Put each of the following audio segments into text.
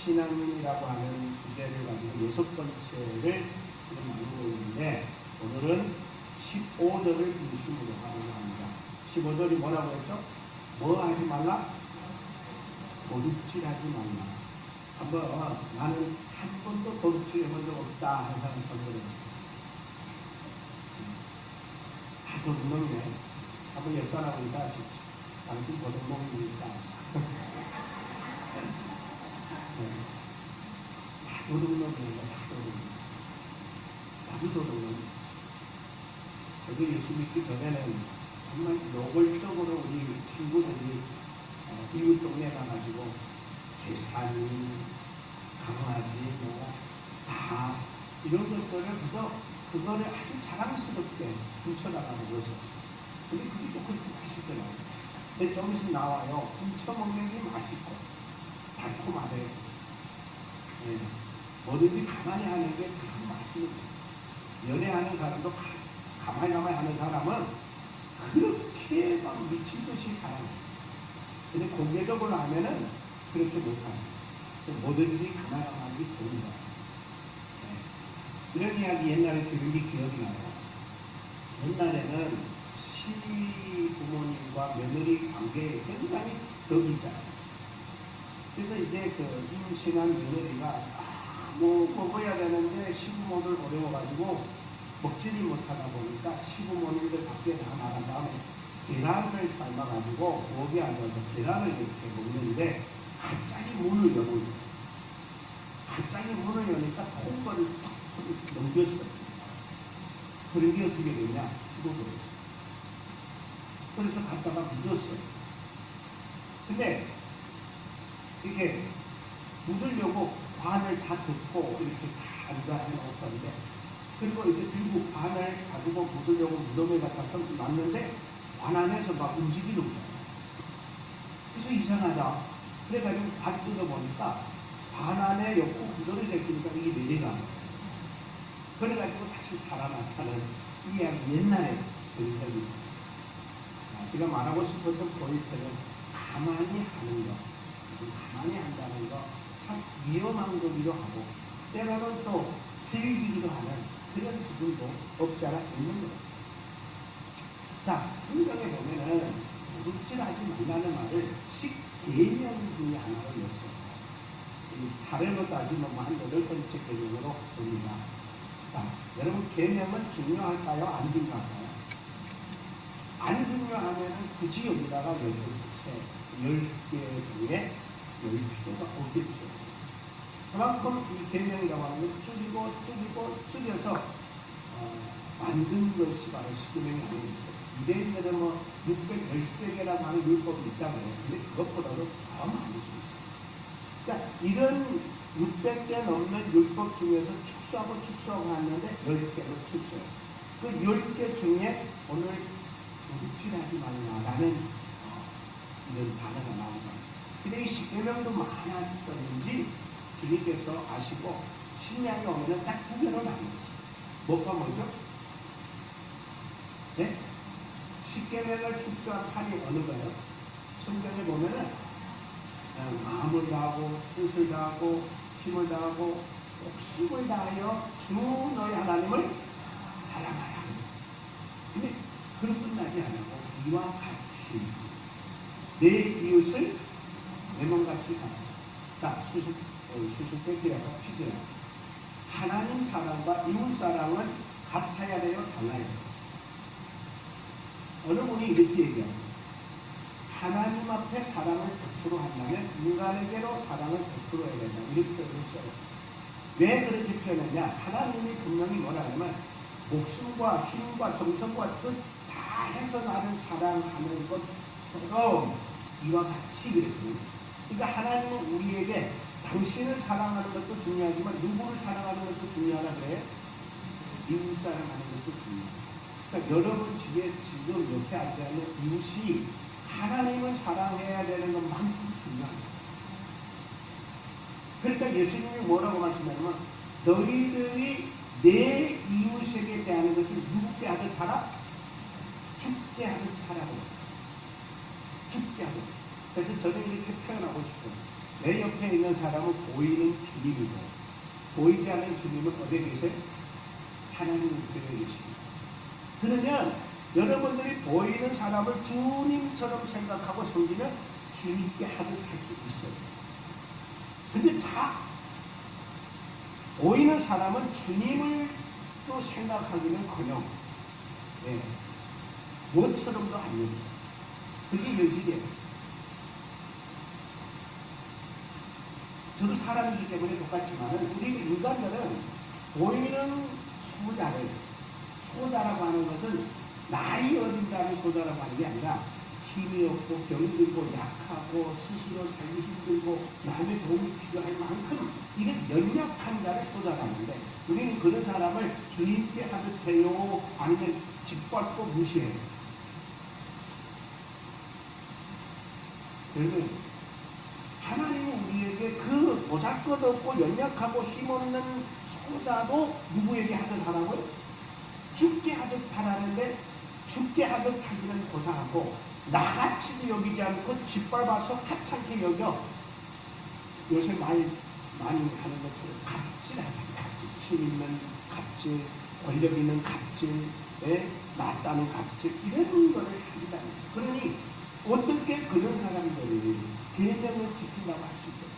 신앙이라고 하는 주제를 가지고 6번째를 지금 나누고 있는데, 오늘은 15절을 중심으로 하려고 합니다. 15절이 뭐라고 했죠? 뭐 하지 말라? 도둑질하지 말라. 한번 나는 한 번도 도둑질 해본 적 없다 하는 사람 손들어 보세요. 다 도둑놈이네. 한번 옆 사람하고 인사하십시오. 당신 도둑놈이니까. 다 도둑놈이에요. 다 도둑놈. 나도 도둑놈. 저도 예수 믿기 전에는 정말 노골적으로 우리 친구들이 이웃 동네 가가지고 계산이, 강아지, 다 이런 것들을 그거를 아주 자랑스럽게 훔쳐나가는 거죠. 근데 그게 또 그렇게 맛있더라고요. 근데 좀 있으면 나와요. 훔쳐먹는 게 맛있고 달콤하대요. 네. 뭐든지 가만히 하는 게 참 맛있는 거예요. 연애하는 사람도 가만히 하는 사람은 그렇게 막 미친 듯이 살아요. 근데 공개적으로 하면은 그렇게 못합니다. 뭐든지 가만히 하는 게 좋은 거예요. 네. 이런 이야기 옛날에 들은 게 기억이 나요. 옛날에는 시부모님과 며느리 관계에 굉장히 덕이 있잖아요. 그래서 이제 그 임신한 며느리가 먹어야 되는데 시부모들 어려워가지고 먹지를 못하다 보니까 시부모님들 밖에 다 나간 다음에 계란을 삶아가지고 목에 앉아서 계란을 이렇게 먹는데 갑자기 문을 여는 거예요. 갑자기 문을 여니까 통과를 탁 넘겼어요. 그런 게 어떻게 되냐? 죽어버렸어요. 그래서 갔다가 묻었어요. 근데 이게 묻으려고 관을 다 덮고 이렇게 다 앉아놓은 건데, 그리고 이제 들고 관을 가지고 묻으려고 무덤에 갖다서 놨는데 관 안에서 막 움직이는 거예요. 그래서 이상하다. 그래가지고 관 뜯어보니까 관 안에 옆구 구조를 제끼니까 이게 내려가는 거예요. 그래가지고 다시 살아났다는 이 이야기 옛날에 들은 적이 있어요. 제가 말하고 싶었던 포인트는 가만히 하는 거, 가만히 한다는 거 참 위험한 거기도 하고 때로는 또 즐기기도 하는 그런 부분도 없지 않아 있는 거예요. 자, 성경에 보면은 도둑질하지 말라는 말을 10계명 중에 하나로 냈어요. 차례로 따지면 한 8번째 계명으로 봅니다. 자, 여러분 계명은 중요할까요? 안 중요할까요? 안 중요하면은 굳이 여기다가 10개 중에 열 필요가 없겠죠. 그만큼 이 계명이라고 하는 건 줄여서 만든 것이 바로 10계명이 아니겠죠. 이대인들은 뭐 613개라고 하는 율법이 있잖아요. 근데 그것보다도 더 많을 수 있어요. 그러니까 이런 600개 넘는 율법 중에서 축소하고 하는데 10개로 축소했어요. 그 10개 중에 오늘 도둑질하지 말라라는 이런 단어가 나옵니다. 근데 이 10계명도 많았었는지 주님께서 아시고 신약에 오면은 딱 2개로 나뉘었어요. 뭐가 뭐죠? 네? 10계명을 축소한 판이 어느 거예요? 성경에 보면은 마음을 다하고 뜻을 다하고 힘을 다하고 목숨을 다하여 주 너희 하나님을 사랑하라. 근데 그런 끝나지 않고 이와 같이 내 이웃을 내 몸같이 사랑하라. 자, 수수께끼라서 퀴즈야. 하나님 사랑과 이웃 사랑은 같아야 돼요? 달라야 돼요? 어느 분이 이렇게 얘기합니다. 하나님 앞에 사랑을 100% 한다면 인간에게로 사랑을 100% 해야 된다. 이렇게 표현했어요. 왜 그렇게 표현했냐? 하나님이 분명히 뭐라 하냐면 목숨과 힘과 정성과 뜻 다 해서 나를 사랑하는 것처럼 이와 같이 그랬거든요. 그러니까 하나님은 우리에게 당신을 사랑하는 것도 중요하지만 누구를 사랑하는 것도 중요하다 그래요? 이웃 사랑하는 것도 중요해요. 그러니까 여러분 집에 지금 옆에 앉아있는 이웃이 하나님을 사랑해야 되는 것만큼 중요합니다. 그러니까 예수님이 뭐라고 말씀하냐면 너희들이 내 이웃에게 대하는 것을 누구께 하듯 하라? 죽게 하듯 하라고 했어요. 죽게 하듯. 그래서 저는 이렇게 표현하고 싶어요. 내 옆에 있는 사람은 보이는 주님이고 보이지 않는 주님은 어디에 계세요? 하나님 우편에 계십니다. 그러면 여러분들이 보이는 사람을 주님처럼 생각하고 섬기면 주님께 하듯 할 수 있어요. 근데 다 보이는 사람은 주님을 또 생각하기는커녕 무엇처럼도 안 됩니다. 그게 여직이에요. 저도 사람이기 때문에 똑같지만 우리 인간들은 보이는 소자라고 하는 것은 나이 어린다는 소자라고 하는 게 아니라 힘이 없고 병이 들고 약하고 스스로 살기 힘들고 남의 도움이 필요할 만큼 이런 연약한 자를 소자라는데 우리는 그런 사람을 주님께 하듯 해요 아니면 짓밟고 무시해요. 여러분 하나님은 우리에게 그 보잘것없고 연약하고 힘없는 소자도 누구에게 하듯 하라고요? 죽게 하듯 하라는데 죽게 하듯 하기는 고사하고 나같이도 여기지 않고 짓밟아서 하찮게 여겨 요새 많이 하는 것처럼 갑질하자. 갑질. 힘 있는 갑질, 권력 있는 갑질, 낫다는 갑질 이런 거를 합니다. 그러니 어떻게 그런 사람들이 계명을 지킨다고 할 수 있어요.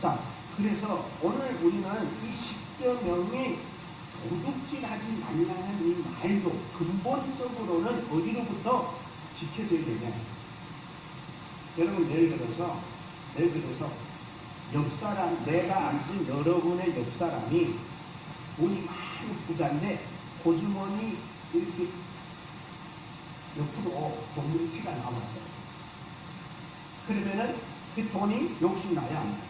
자, 그래서 오늘 우리는 이 10계명이 도둑질하지 말라는 이 말도 근본적으로는 어디로부터 지켜져야 되냐. 여러분 예를 들어서 옆사람, 내가 앉은 여러분의 옆사람이 돈이 많이 부자인데 고주머니 이렇게 옆으로 돈이 티가 나왔어요. 그러면은 그 돈이 욕심나야 안 나요?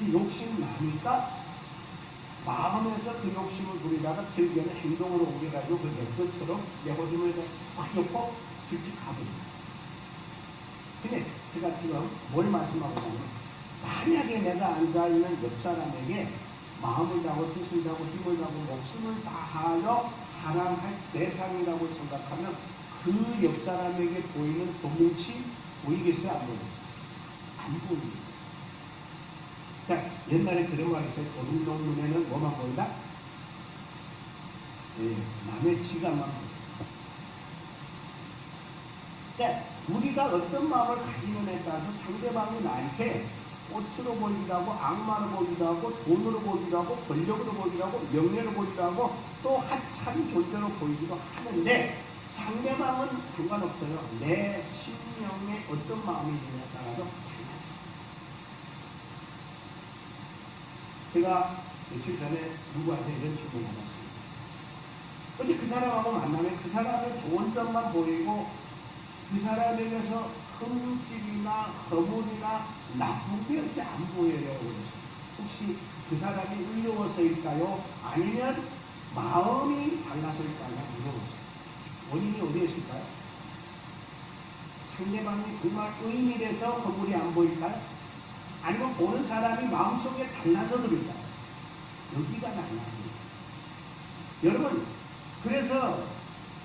욕심나니까 마음에서 그 욕심을 부리다가 결국에는 행동으로 옮겨가지고 그것처럼 내 고주머니에다 싹 넣고 슬쩍 가버립니다. 근데 제가 지금 뭘 말씀하고자면 만약에 내가 앉아있는 옆사람에게 마음을 다하고 뜻을 다하고 힘을 다하고 목숨을 다하여 사랑할 대상이라고 생각하면 그 옆사람에게 보이는 도뭉치 보이겠어요? 안 보여요? 안 보입니다. 자, 옛날에 그런 말이 있어요. 도둑놈 눈에는 뭐만 보인다? 남의 지갑만 보인다. 그러니까 우리가 어떤 마음을 가지느냐에 따라서 상대방이 나한테 꽃으로 보이기도 하고 악마로 보이기도 하고 돈으로 보이기도 하고 권력으로 보이기도 하고 명예로 보이기도 하고 또 하찮은 존재로 보이기도 하는데 상대방은 상관없어요. 내 심령에 어떤 마음이 있느냐에 따라서 달라요. 제가 며칠 전에 누구한테 이런 질문을 받았습니다. 어제 그 사람하고 만나면 그 사람의 좋은 점만 보이고 그 사람에게서 흠집이나 허물이나 나쁜 게 어찌 안 보여요. 혹시 그 사람이 의로워서일까요? 아니면 마음이 달라서일까요? 물어보세요. 원인이 어디에 있을까요? 상대방이 정말 의인이라서 허물이 안 보일까요? 아니면 보는 사람이 마음속에 달라서 그럴까요? 여기가 달라요. 여러분, 그래서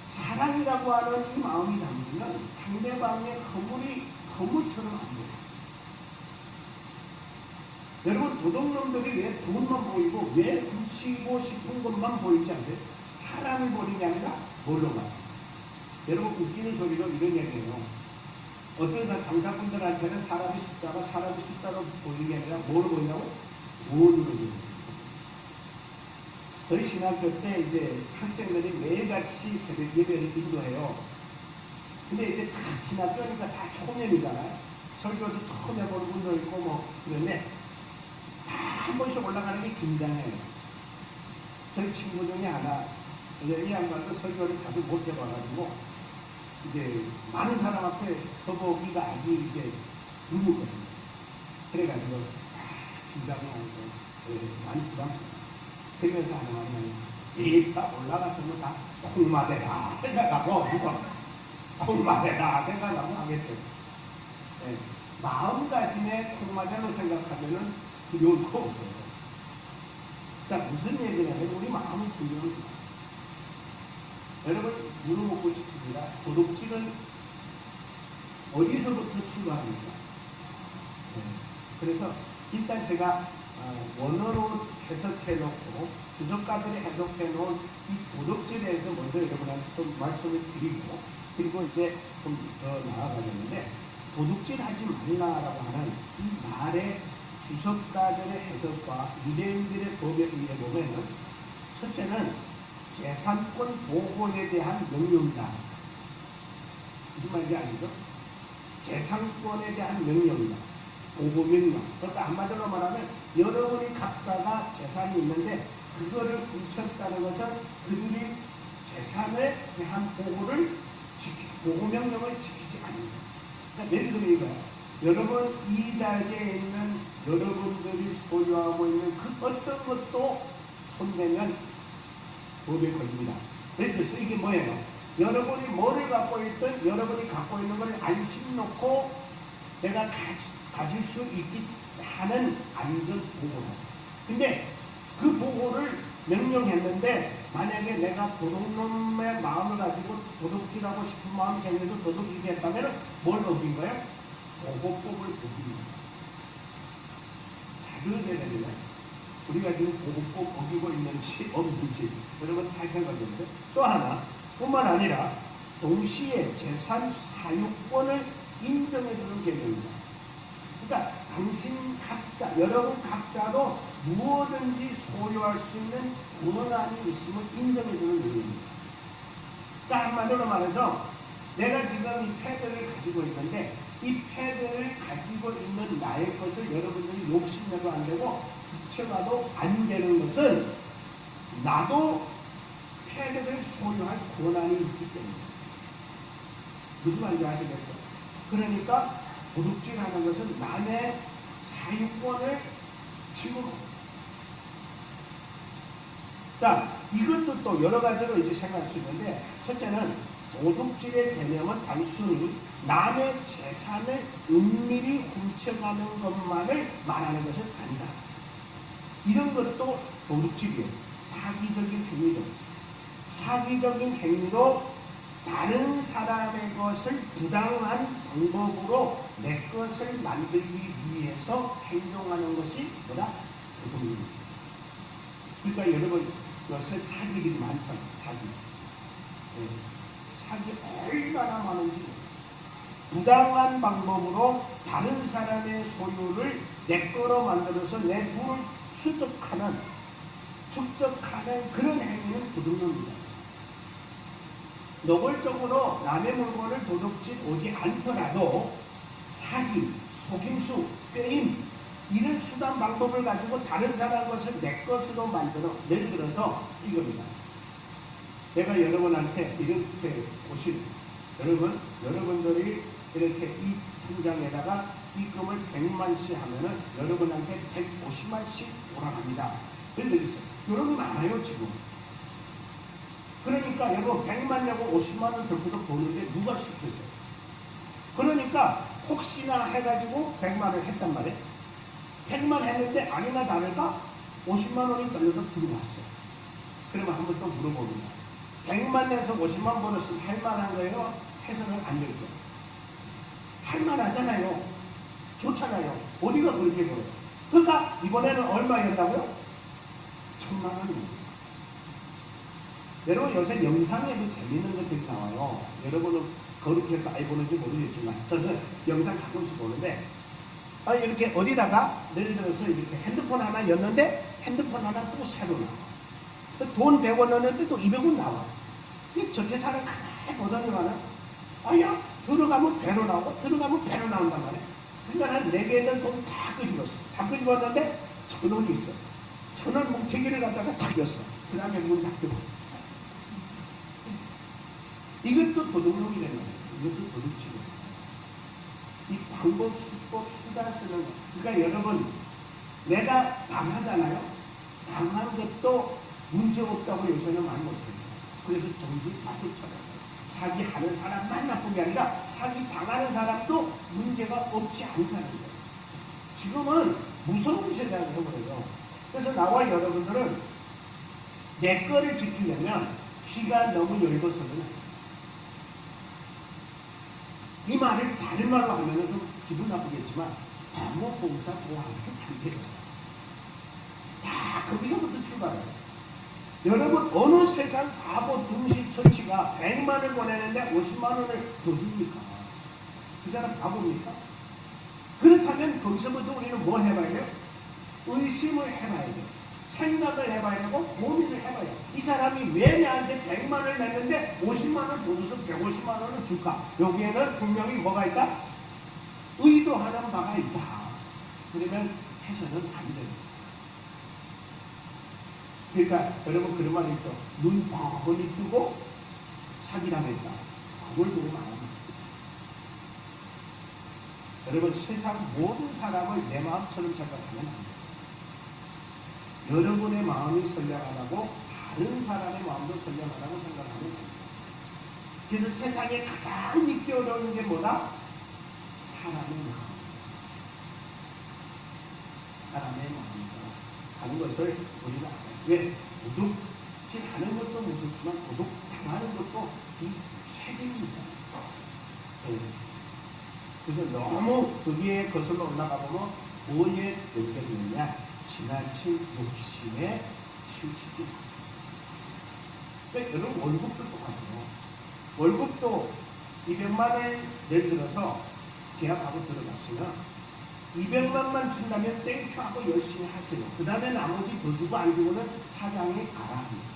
사랑이라고 하는 이 마음이 담기면 상대방의 허물이 허물처럼 안 보여요. 여러분 도둑놈들이 왜 돈만 보이고 왜 훔치고 싶은 것만 보이지 않아요? 사람을 보는 게 아니라 뭘로 봐요? 여러분 웃기는 소리로 이런 얘기해요. 어떤 장사꾼들한테는 사람의 숫자로 보이는 게 아니라 뭐로 보인다고? 돈으로 보여요. 저희 신학교 때 이제 학생들이 매일같이 새벽 예배를 인도해요. 근데 이제 다 신학교니까 다 초면이잖아요. 설교도 처음 해보는 분도 있고 뭐 그런데 다 한 번씩 올라가는 게 긴장해요. 저희 친구 중에 하나, 이 양반도 설교를 자주 못 해봐가지고 이제 많은 사람 앞에 서보기가 아주 이제 드물거든요. 그래가지고 긴장이 하고 많이 부담스러워요. 그러면서 하는 말은 이따 올라가서는 다 콩마대다 생각하고 콩마대다 생각하고 하겠죠. 마음가짐에 콩마대로 생각하면은 두려울 거 없어요. 자, 무슨 얘기냐면 우리 마음을 중요합니다. 여러분 물어보고 싶습니다. 도둑질은 어디서부터 출발합니까? 네. 그래서 일단 제가 원어로 해석해놓고 주석가들이 해석해놓은 이 도덕질에 대해서 먼저 여러분한테 좀 말씀을 드리고, 그리고 이제 좀 더 나아가겠는데, 도둑질 하지 말라라고 하는 이 말의 주석가들의 해석과 유대인들의 법에 의해 보면은, 첫째는 재산권 보호에 대한 명령이다. 무슨 말인지 아시죠? 재산권에 대한 명령이다. 보호 명령. 그러니까 한마디로 말하면 여러분이 각자가 재산이 있는데 그거를 훔쳤다는 것은 그들이 재산에 대한 보호 명령을 지키지 않는다. 그러니까 예를 들면 이거예요. 여러분 이 자리에 있는 여러분들이 소유하고 있는 그 어떤 것도 손대면 법에 걸립니다. 예를 들어서 이게 뭐예요? 여러분이 뭐를 갖고 있든 여러분이 갖고 있는 걸 안심 놓고 내가 가질 수 있기 하는 안전 보호다. 근데 그 보호를 명령했는데 만약에 내가 도둑놈의 마음을 가지고 도둑질하고 싶은 마음이 생겨서 도둑질이 했다면 뭘 어긴 거예요? 보호법을 어깁니다. 자료해야 되잖아요. 우리가 지금 보호법 어기고 있는지 없는지 여러분 잘 생각해보세요. 또 하나 뿐만 아니라 동시에 재산 사유권을 인정해주는 개념입니다. 그러니까 당신 각자, 여러분 각자도 무엇든지 소유할 수 있는 권한이 있음을 인정해주는 내용입니다. 그러니까 한마디로 말해서 내가 지금 이 패드를 가지고 있는데 이 패드를 가지고 있는 나의 것을 여러분들이 욕심내도 안 되고 훔쳐가도 안 되는 것은 나도 패드를 소유할 권한이 있기 때문에. 무슨 말인지 아시겠죠? 그러니까 도둑질하는 것은 남의 사유권을 침범. 자, 이것도 또 여러 가지로 이제 생각할 수 있는데, 첫째는 도둑질의 개념은 단순히 남의 재산을 은밀히 훔쳐가는 것만을 말하는 것은 아니다. 이런 것도 도둑질이에요. 사기적인 행위죠. 사기적인 행위로 다른 사람의 것을 부당한 방법으로 내 것을 만들기 위해서 행동하는 것이 뭐다? 도둑입니다. 그러니까 여러분 요새 사기들이 많잖아요. 사기. 네. 사기 얼마나 많은지. 부당한 방법으로 다른 사람의 소유를 내 거로 만들어서 내 돈을 축적하는 그런 행위는 도둑놈입니다. 노골적으로 남의 물건을 도둑질 오지 않더라도 사기, 속임수, 게임 이런 수단 방법을 가지고 다른 사람 것을 내 것으로 만들어. 예를 들어서 이겁니다. 내가 여러분한테 이렇게 보시는 여러분들이 이렇게 이 통장에다가 입금을 100만씩 하면은 여러분한테 150만씩 돌아갑니다. 예를 들어서 여러분 많아요 지금. 그러니까 여러분 100만 내고 50만원 들고도 보는데 누가 시켰죠? 그러니까 혹시나 해가지고 100만을 했단 말이에요. 100만 했는데 아니나 다를까 50만원이 떨려서 들어왔어요. 그러면 한번 또 물어봅니다. 100만 내서 50만 벌었으면 할만한 거예요? 해서는 안 되죠. 할만하잖아요. 좋잖아요. 어디가 그렇게 벌어요? 그러니까 이번에는 얼마였다고요? 1000만원입니다. 여러분 요새 영상에도 재밌는 것들이 나와요. 여러분은 거룩해서 아이 보는지 모르겠지만 저는 영상 가끔씩 보는데 이렇게 어디다가 예를 들어서 이렇게 핸드폰 하나 였는데 핸드폰 하나 또 새로 나와. 돈 100원 넣었는데 또 200원 나와. 저 계산을 가만히 보더니만은 야 들어가면 배로 나오고 들어가면 배로 나온단 말이야. 그러니까 한 4개는 돈 다 끄집었어. 다 끄집었는데 1,000원이 있어. 1,000원 뭉태기를 갖다가 탁 였어. 그 다음에 문 닫고 이것도 도둑놈이 되는 거예요. 이것도 도둑질이에요. 이 방법, 수법, 수단 쓰는 거. 그러니까 여러분, 내가 당하잖아요. 당한 것도 문제 없다고 요새는 많이 못해요. 그래서 정신 나쁘 쳐요. 사기 하는 사람만 나쁜 게 아니라 사기 당하는 사람도 문제가 없지 않다는 거예요. 지금은 무서운 세상을 해버려요. 그래서 나와 여러분들은 내 거를 지키려면 키가 너무 넓어서는 이 말을 다른 말로 하면 좀 기분 나쁘겠지만 너무 봉사 좋아하는 게 돼요. 다 거기서부터 출발해요. 여러분 어느 세상 바보 등신 처치가 100만을 보내는데 50만원을 더 줍니까? 그 사람 바보입니까? 그렇다면 거기서부터 우리는 뭘 해봐야 돼요? 의심을 해봐야 돼요. 생각을 해봐야 되고 고민을 해봐야 돼요. 이 사람이 왜 내한테 100만을 냈는데 50만원 더 줘서 150만원을 줄까? 여기에는 분명히 뭐가 있다? 의도하는 바가 있다. 그러면 해서는 안 돼요. 그러니까 여러분 그런 말이 있죠. 눈 뻔히 뜨고 사기당했다. 그걸 보면 안 합니다. 여러분 세상 모든 사람을 내 마음처럼 생각하면 안 돼요. 여러분의 마음이 선량하다고 다른 사람의 마음도 선량하다고 생각하면 안 돼요. 그래서 세상에 가장 믿기 어려운 게 뭐다? 사람의 마음. 사람의 마음이다 하는 것을 우리가 알아요. 왜? 도둑질하는 것도 무섭지만 도둑당하는 것도 이 책임입니다. 네. 그래서 너무 거기에 거슬러 올라가 보면 뭐에 연결되느냐? 지나친 욕심에 치우치지. 그러니까 여러분 월급도 똑같아요. 월급도 200만원 예를 들어서 계약하고 들어갔으면 200만만 준다면 땡큐 하고 열심히 하세요. 그 다음에 나머지 더 주고 안 주고는 사장이 알아 합니다.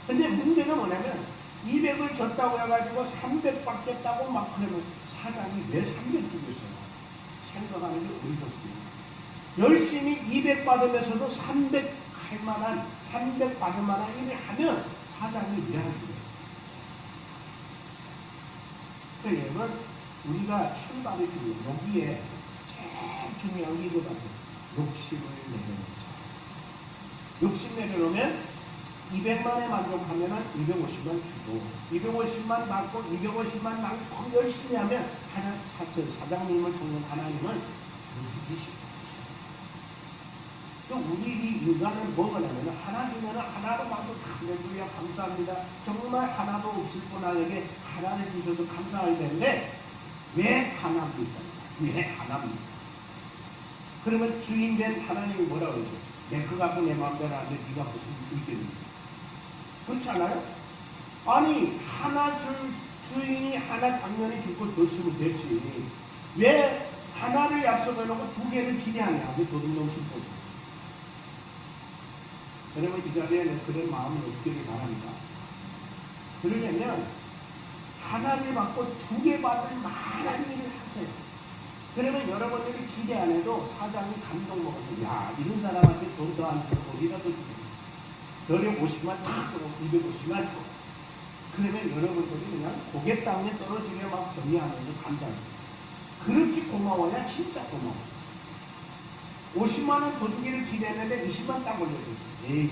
근데 문제는 뭐냐면 200을 줬다고 해가지고 300 받겠다고 막 그러면 사장이 왜 300 주겠어요? 생각하는 게 어리석지. 열심히 200 받으면서도 300 할 만한, 300 받을 만한 일을 하면 사장이 왜 안 주겠어요? 그러면 우리가 출발이 중요해요. 여기에 제일 중요한 게 이거다. 욕심을 내려놓자. 욕심 내려놓으면 200만에 만족하면 250만 주고 250만 받고 250만 받고 열심히 하면 사장님을 통한 하나님은 주기 쉽다. 또 우리 인간은 뭐가 냐면 하나 주면 하나로 봐도 할렐루야 감사합니다. 정말 하나도 없을 분에게 하나를 주셔도 감사할 텐데 왜 하나입니까? 왜 하나입니까? 그러면 주인된 하나님이 뭐라고 그러죠? 내 그 갖고 내 마음대로 하는데 네가 무슨 의견입니까? 그렇지 않아요? 아니 하나 주인이 하나 당연히 주고 줬으면 됐지. 왜 하나를 약속해놓고 두 개를 기대하냐? 왜 도둑놈 싶어져? 여러분 이 자리에는 그런 마음이 없기를 바랍니다. 그러려면 하나를 받고 두 개 받을 만한 일을 하세요. 그러면 여러분들이 기대 안 해도 사장이 감동 먹어서 야 이런 사람한테 돈 더 안 주고 어디라도 주고 너를 50만 주고 250만 주고 그러면 여러분들이 그냥 고개 땅에 떨어지게 막 경의하면서 감사해요. 그렇게 고마워야 진짜 고마워. 50만원 더 주기를 기대했는데 20만 딱 올려줬어요. 에이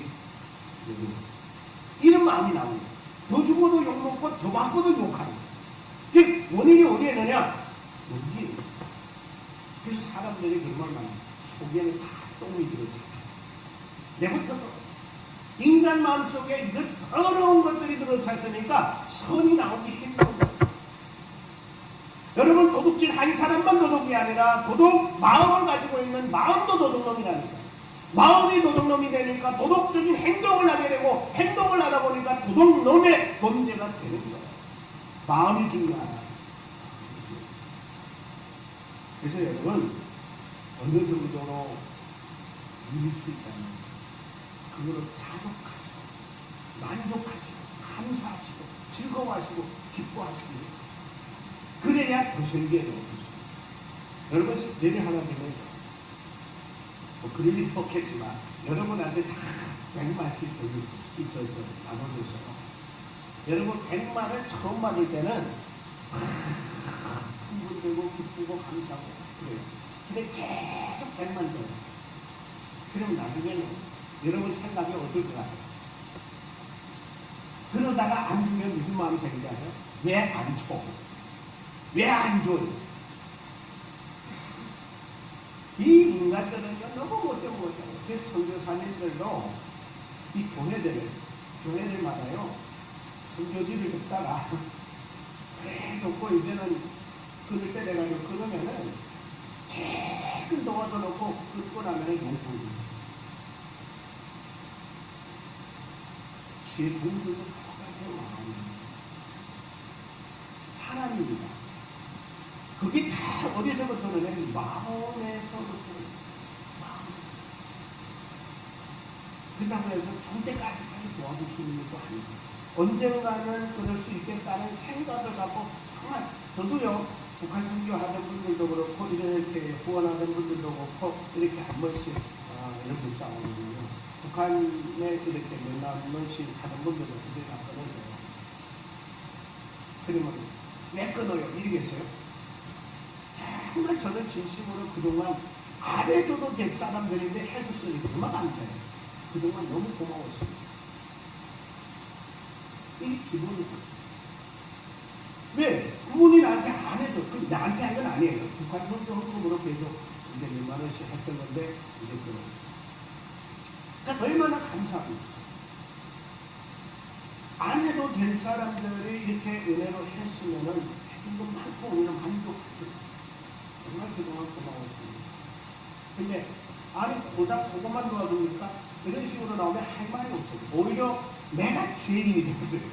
이런 마음이 나오는 거예요. 더 주고도 욕먹고 더 받고도 욕하는 거예요. 원인이 어디에 있느냐? 여기. 그래서 사람들이 그런 말 많아요. 속에는 다 똥이 들어있잖아요. 내부터도 인간 마음속에 이런 더러운 것들이 들어있으니까 선이 나오기 힘든 거예요. 여러분 도둑질 한 사람만 도둑이 아니라 도둑 마음을 가지고 있는 마음도 도둑놈이라니까. 마음이 도둑놈이 되니까 도덕적인 행동을 하게 되고 행동을 하다 보니까 도둑놈의 범죄가 되는 거예요. 마음이 중요하다. 그래서 여러분 어느 정도로 누릴 수 있다면 그거를 자족하시고 만족하시고 감사하시고 즐거워하시고 기뻐하시고 그래야 더 설계가 없어요. 여러분 내일 하나 되면 뭐 그럴 일이 없겠지만 여러분한테 다 100만씩 있어서 나눠줬어요. 여러분 100만을 처음 받을 때는 흥분되고 기쁘고 감사하고 그래요. 근데 계속 100만 줘요. 그럼 나중에는 여러분 생각이 어떨 것 같아요? 그러다가 안 주면 무슨 마음이 생기지 아세요? 왜 안 줘? 왜 안 줘요? 이 인간들은요 너무 못되고 그래서 선교사님들도 이 교회들마다요 선교지를 듣다가 그래 놓고 이제는 그럴 때 내가 이거 끊으면은 조금 도와줘 놓고 끊고 나면은 용품이 죄 종들도 똑같아요. 사람입니다. 그게 다 어디서부터는 마음에서부터 그렇다고 해서 절대까지까지 도와줄 수 있는 것도 아니고 언젠가는 그럴 수 있겠다는 생각을 갖고 정말 저도요 북한 선교하던 분들도 그렇고 이렇게 후원하던 분들도 그렇고 이렇게 한 번씩 이렇게 싸우거든요. 북한에 이렇게 몇 번씩 하던 분들도 그렇게 다 끊으세요. 그러면 왜 끊어요? 이러겠어요? 정말 저는 진심으로 그동안 안 해줘도 될 사람들인데 해줬으니까 얼마나 감사해요. 그동안 너무 고마웠습니다. 이 기본이고. 왜? 그분이 나한테 안 해줘. 그 나한테 한 건 아니에요. 북한 선수 헌금으로 계속 이제 몇만 원씩 했던 건데, 이제 그러니까 얼마나 감사합니다. 안 해도 될 사람들이 이렇게 은혜로 했으면은 해준 건 많고 우리는 만족하죠. 정말 그동안 고마웠습니다. 근데 아니 고작 그것만 도와줍니까? 이런 식으로 나오면 할 말이 없어요. 오히려 내가 죄인이 되거든요.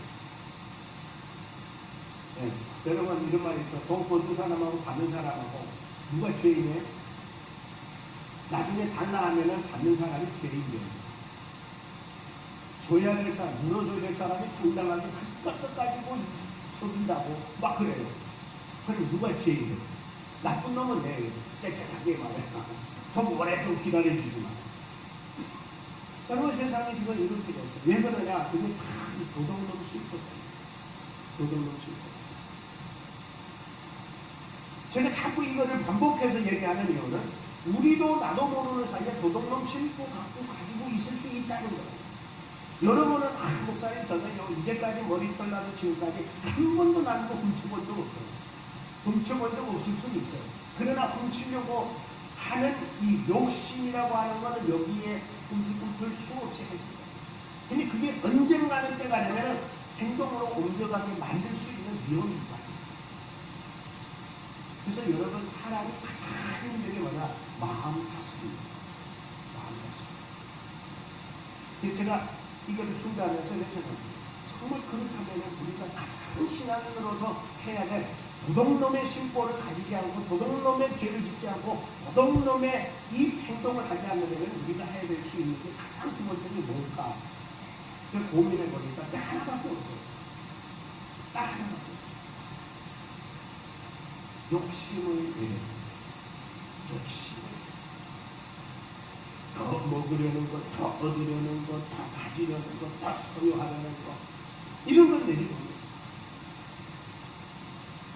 네. 여러분 이런 말이 있어. 돈 버는 사람하고 받는 사람하고 누가 죄인이에요? 나중에 달라 하면은 받는 사람이 죄인이에요. 줘야 될 사람, 물어줘야 될 사람이 당당하게 끝까지 뭐 서준다고 막 그래요. 그럼 누가 죄인이에요? 나쁜 놈은 내 째째하게 말해. 좀 오래 좀 기다려주지 마. 여러분 세상이 지금 이렇게 됐어. 왜 그러냐? 그게 다 도덕놈 실패다. 도덕놈 실패. 제가 자꾸 이거를 반복해서 얘기하는 이유는 우리도 나도 모르는 사이에 도덕놈 실패 갖고 가지고 있을 수 있다는 거예요. 여러분은 목사님 저는요 이제까지 머리털 나도 지금까지 한 번도 나도 훔쳐본 적 없어요. 훔쳐본 적 없을 수는 있어요. 그러나 훔치려고 하는 이 욕심이라고 하는 것은 여기에 꿈틀꿈틀 수없이 했습니다. 근데 그게 언젠가는 때가 되면 행동으로 옮겨가게 만들 수 있는 위험이 있다. 그래서 여러분 사람이 가장 힘든 게 뭐냐? 마음 다스립니다. 마음 다스립니다. 제가 이거를 준비하면서 정말 그렇다면 우리가 가장 신앙인으로서 해야 될 도덕놈의 심보를 가지지 않고 도덕놈의 죄를 짓지 않고 도덕놈의 이 행동을 하지 않으면 우리가 해야 될 수 있는 게 가장 두 번째는 뭘까? 고민해 보니까 딱 하나밖에 없어요. 딱 하나밖에 없어요. 욕심을 욕심을 더 먹으려는 것, 더 얻으려는 것, 더 가지려는 것, 더 소유하려는 것 이런 걸 내리는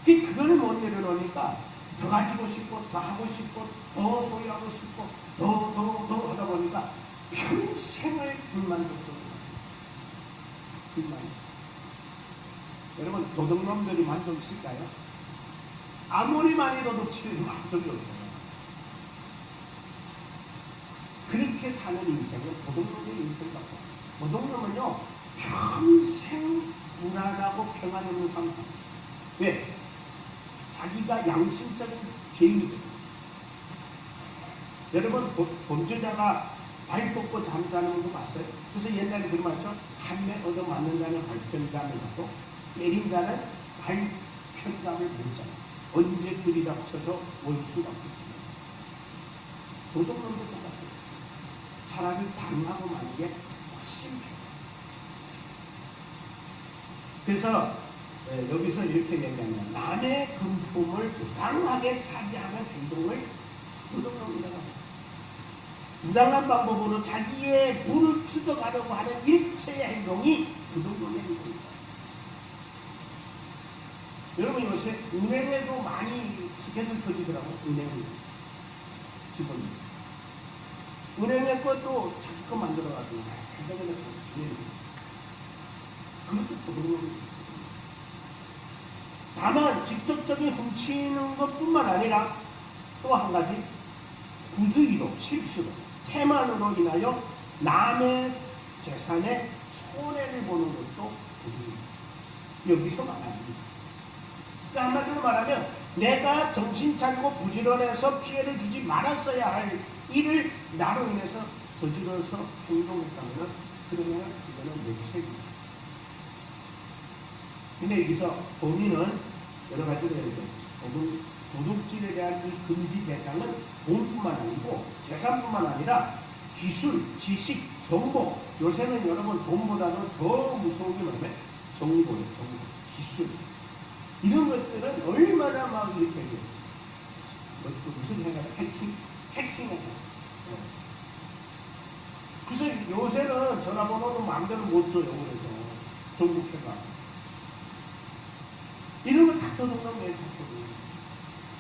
그거를 못 내려놓으니까 더 가지고 싶고 더 하고 싶고 더 소유하고 싶고 더 하다 보니까 평생을 불만족스러워요. 불만. 여러분 도둑놈들이 만족 있을까요? 아무리 많이 도둑치려도 만족이 없어요. 그렇게 사는 인생은 도둑놈의 인생이라고. 도둑놈은요 평생 불안하고 평안 없는 삶 삽니다. 왜? 자기가 양심적인 죄인이거든요. 여러분 범죄자가 발 뻗고 잠자는 거 봤어요? 그래서 옛날에 그런 말 있죠? 한 매 얻어 맞는 자는 발편감을 갖고 때린 자는 발편감을 못 잡아. 언제 들이닥쳐서 원수가 붙죠. 도덕론도 똑같아요. 차라리 당하고 마는 게 훨씬 편해요. 그래서 여기서 이렇게 얘기하면 남의 금품을 부당하게 차지하는 행동을 도덕론이라고 합니다. 부당한 방법으로 자기의 부를 추적하려고 하는 일체의 행동이 도덕론의 행동입니다. 여러분 요새 은행에도 많이 스캔을 터지더라고요. 은행을 직원이 은행의 것도 자기 거 만들어가지고 해당되는 거 주는 그것도 도덕론입니다. 다만 직접적인 훔치는 것뿐만 아니라 또 한 가지 부주의로 실수로 태만으로 인하여 남의 재산에 손해를 보는 것도 부주의. 여기서 말합니다. 그러니까 한마디로 말하면 내가 정신 차리고 부지런해서 피해를 주지 말았어야 할 일을 나로 인해서 저질러서 행동했다면 그러면 이거는 내 책임이다. 근데 여기서 범인은 여러 가지로 해야 돼요. 도둑질에 대한 이 금지 대상은 돈뿐만 아니고 재산뿐만 아니라 기술, 지식, 정보. 요새는 여러분 돈보다도 더 무서운 게 뭐냐면 정보예요. 정보, 기술. 이런 것들은 얼마나 막 이렇게 해요. 무슨 생각? 해킹해요. 그래서 요새는 전화번호도 마음대로 못 줘요. 그래서 정복해가. 이런 거 다 도둑놈 내줬거든요.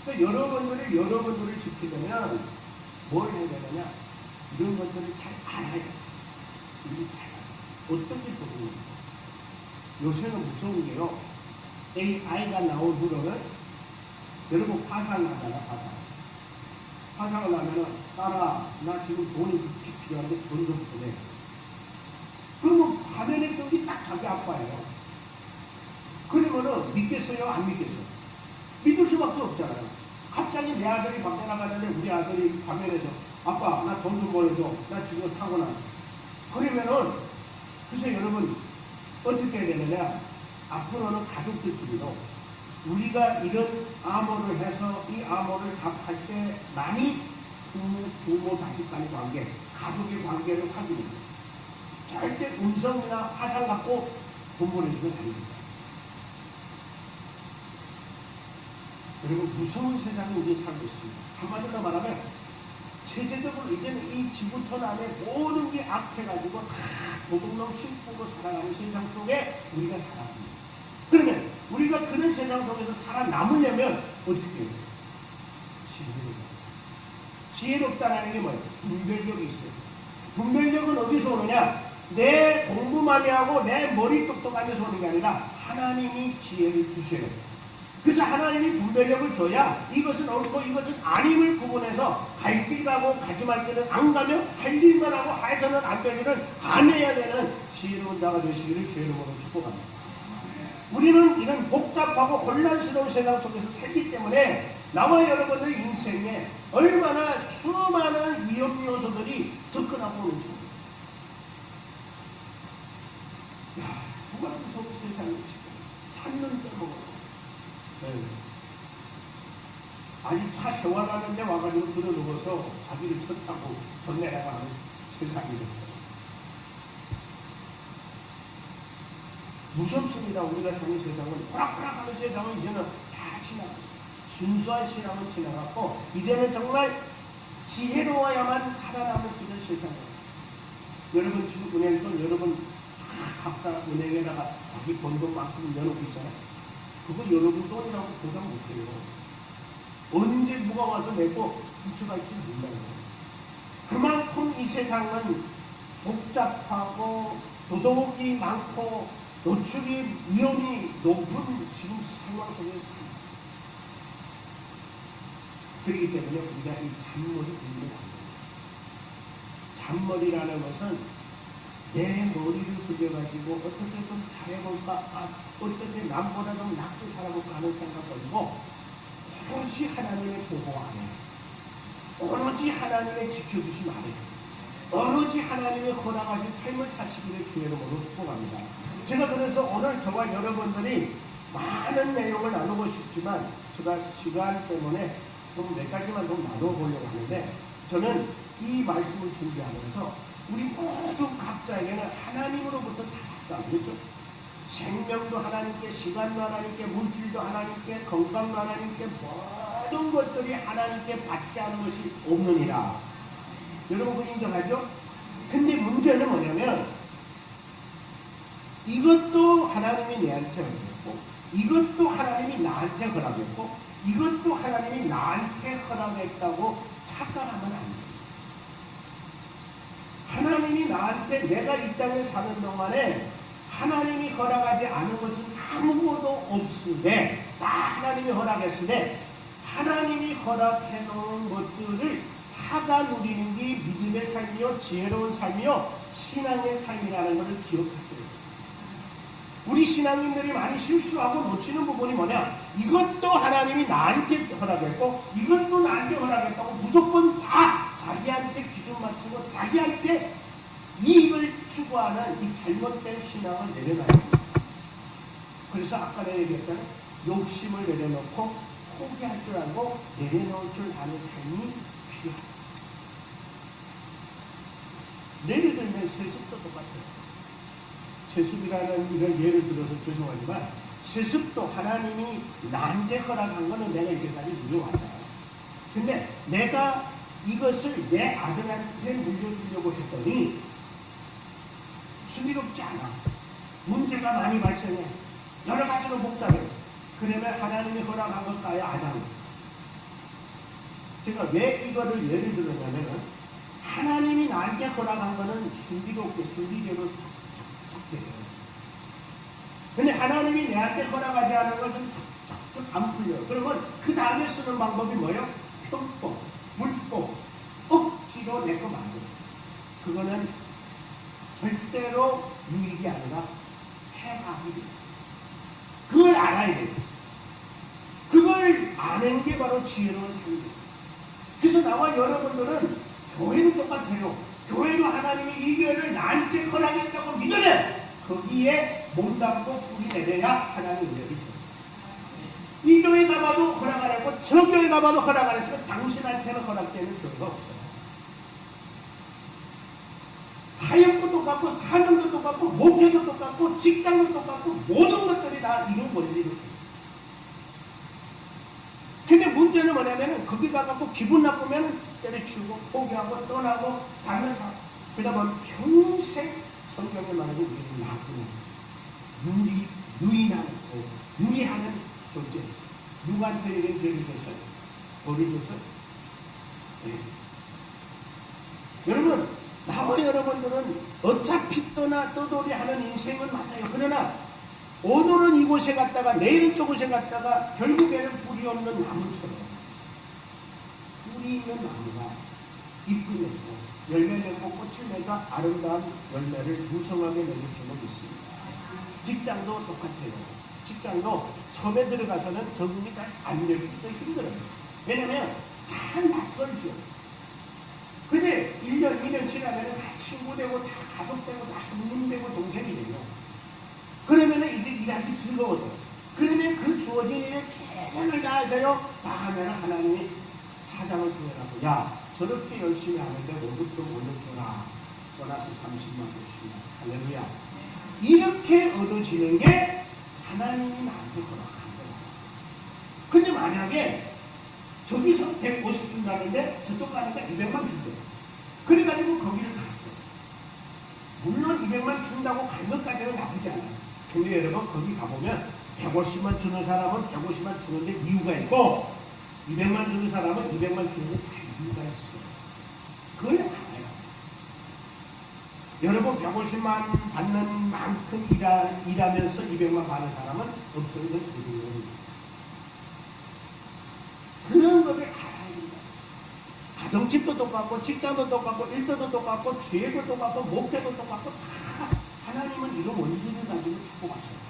그러니까 여러분들을 지키려면 뭘 해야 되느냐? 이런 것들을 잘 알아야 돼요. 이게 잘 알아요. 어떻게 도둑놈? 요새는 무서운 게요. AI가 나온 후로는 여러분 파산하잖아, 파산. 파산을 하면은 딸아, 나 지금 돈이 급히 필요한데 돈 좀 보내. 그러면 화면에 뜬게 딱 자기 아빠예요. 그러면은 믿겠어요? 안 믿겠어요? 믿을 수밖에 없잖아요. 갑자기 내 아들이 밖에 나가는데 우리 아들이 화면에서 아빠, 나 돈 좀 보내줘. 나 지금 사고 났어. 그러면은 글쎄 여러분 어떻게 해야 되느냐? 앞으로는 가족들끼리도 우리가 이런 암호를 해서 이 암호를 답할 때 많이 부모 자식 간의 관계, 가족의 관계를 확인해요. 절대 음성이나 화상 갖고 돈 보내주면 아닙니다. 그리고 무서운 세상에 우리 살고 있습니다. 한마디로 말하면 체제적으로 이제는 이 지구촌 안에 모든 게 악해가지고 다 도둑놈 심고 살아가는 세상 속에 우리가 살아갑니다. 그러면 우리가 그런 세상 속에서 살아남으려면 어떻게 해요? 지혜롭다는 게 뭐예요? 분별력이 있어요. 분별력은 어디서 오느냐? 내 공부 많이 하고 내 머리 똑똑하게서 오는 게 아니라 하나님이 지혜를 주셔요. 그래서 하나님이 분별력을 줘야 이것은 옳고 이것은 아님을 구분해서 갈 길 가고 가지 말 길은 안 가며 할 일만 하고 해서는 안 될 일은 안 해야 되는 지혜로운 자가 되시기를 주의 이름으로 축복합니다. 우리는 이런 복잡하고 혼란스러운 세상 속에서 살기 때문에 나와 여러분들 인생에 얼마나 수많은 위험 요소들이 접근하고 오는지. 야, 정말 무서운 세상이 샀는데 뭐. 네. 아니 차 세워놨는데 와가지고 들어 누워서 자기를 쳤다고 전 내려가는 세상이죠. 무섭습니다. 우리가 사는 세상은 호락호락하는 세상은 이제는 다 지나갔어요. 순수한 신앙은 지나갔고 이제는 정말 지혜로워야만 살아남을 수 있는 세상이에요. 여러분 지금 은행돈 여러분 각자 은행에다가 자기 번 돈만큼 넣어놓고 있잖아요. 그거 여러분 돈이라고 보상 못해요. 언제 누가 와서 내고 붙여갈지 몰라요. 그만큼 이 세상은 복잡하고 도덕이 많고 노출이 위험이 높은 지금 상황 속에 삽니다. 그렇기 때문에 우리가 이 잔머리 분리를 합니다. 잔머리라는 것은 내 머리를 굴려가지고 어떻게 좀 잘해볼까, 어떻게 남보다 좀 낫게 살아볼까 하는 생각 가지고 오로지 하나님의 보호 안에, 오로지 하나님의 지켜주심 안에, 오로지 하나님의 허락하신 삶을 사시기를 주의 이름으로 축복합니다. 제가 그래서 오늘 저와 여러분들이 많은 내용을 나누고 싶지만 제가 시간 때문에 좀 몇 가지만 좀 나눠보려고 하는데 저는 이 말씀을 준비하면서 우리 모든 각자에게는 하나님으로부터 다 받잖아요. 그렇죠? 생명도 하나님께, 시간도 하나님께, 물질도 하나님께, 건강도 하나님께, 모든 것들이 하나님께 받지 않은 것이 없느니라. 여러분 그 인정하죠? 근데 문제는 뭐냐면 이것도 하나님이 내한테 허락했고 이것도 하나님이 나한테 허락했고 이것도 하나님이 나한테 허락했다고 착각하면 안 돼요. 하나님이 나한테 내가 이 땅에 사는 동안에 하나님이 허락하지 않은 것은 아무것도 없으되 다 하나님이 허락했으되 하나님이 허락해 놓은 것들을 찾아 누리는 게 믿음의 삶이요 지혜로운 삶이요 신앙의 삶이라는 것을 기억하세요. 우리 신앙인들이 많이 실수하고 놓치는 부분이 뭐냐? 이것도 하나님이 나한테 허락했고 이것도 나한테 허락했다고 무조건 다 자기한테 기준 맞추고 자기한테 이익을 추구하는 이 잘못된 신앙을 내려놔야 됩니다. 그래서 아까 내가 얘기했잖아요. 욕심을 내려놓고 포기할 줄 알고 내려놓을 줄 아는 삶이 필요합니다. 예를 들면 세습도 똑같아요. 세습이라는 이런 예를 들어서 죄송하지만 세습도 하나님이 나한테 허락한 거는 내가 이제까지 누려왔잖아요. 근데 내가 이것을 내 아들한테 물려주려고 했더니 순리롭지 않아. 문제가 많이 발생해. 여러 가지로 복잡해. 그러면 하나님이 허락한 것과의 아담. 제가 왜 이거를 예를 들었냐면 하나님이 나한테 허락한 거는 순리롭게 순리대로 적게 해요. 근데 하나님이 내한테 허락하지 않은 것은 척척척 안 풀려요. 그러면 그 다음에 쓰는 방법이 뭐예요? 편법, 물법, 억지로 내 거 만들어. 그거는 절대로 유익이 아니라 해악이 돼요. 그걸 알아야 돼요. 그걸 아는 게 바로 지혜로운 삶이에요. 그래서 나와 여러분들은 교회는 똑같아요. 교회도 하나님이 이 교회를 나한테 허락했다고 믿으면 거기에 몸담고 뿌리 내려야 하나님의 은혜를 줘요. 이 교회 가봐도 허락 안 했고 저 교회 가봐도 허락 안 했으면 당신한테는 허락되는 교회가 없어요. 사역도 똑같고 사명도 똑같고 목회도 똑같고 직장도 똑같고 모든 것들이 다 이런 원리로 돼요. 근데 문제는 뭐냐면은 거기 가갖고 기분 나쁘면 때려치우고 포기하고 떠나고 다른 사람 그러다 보면 평생 성경에 말하는 우리는 나쁘고 유인하는 유리하는 존재. 누구한테 이런 죄를 줬어요? 벌을 줬어요? 네. 여러분 나와 여러분들은 어차피 떠돌이 하는 인생은 맞아요. 그러나 오늘은 이곳에 갔다가 내일은 저곳에 갔다가 결국에는 뿌리 없는 나무처럼 뿌리 있는 나무가 잎을 내고 열매 내고 꽃을 내고 아름다운 열매를 무성하게 맺을 줄은 믿습니다. 직장도 똑같아요. 직장도 처음에 들어가서는 적응이 잘 안 될 수 있어요. 힘들어요. 왜냐면 다 낯설죠. 근데 1년, 2년 지나면 다 친구 되고 다 가족 되고 다 형님 되고 동생이 돼요. 그러면 이제 일하기 즐거워져요. 그러면 그 주어진 일에 최선을 다하세요. 다 하면 하나님이 사장을 통해라고 야 저렇게 열심히 하는데 월급 좀 올려줘라. 보너스 30만 원씩이나 할렐루야. 이렇게 얻어지는 게 하나님이 나한테 허락한 거예요. 근데 만약에 저기서 150 준다는데 저쪽 가니까 200만 준대요. 그래가지고 거기를 갔어요. 물론 200만 준다고 간 것까지는 나쁘지 않아요. 근데 여러분 거기 가보면 150만 주는 사람은 150만 주는데 이유가 있고 200만 주는 사람은 200만 주는데 다 이유가 있어요. 그걸 알아요. 여러분 150만 받는 만큼 일하면서 200만 받는 사람은 없어요. 그런 거를 알아야 된다. 가정집도 똑같고 직장도 똑같고 일터도 똑같고 죄도 똑같고 목회도 똑같고 다 하나님은 이런 원리를 가지고 축복하셔요.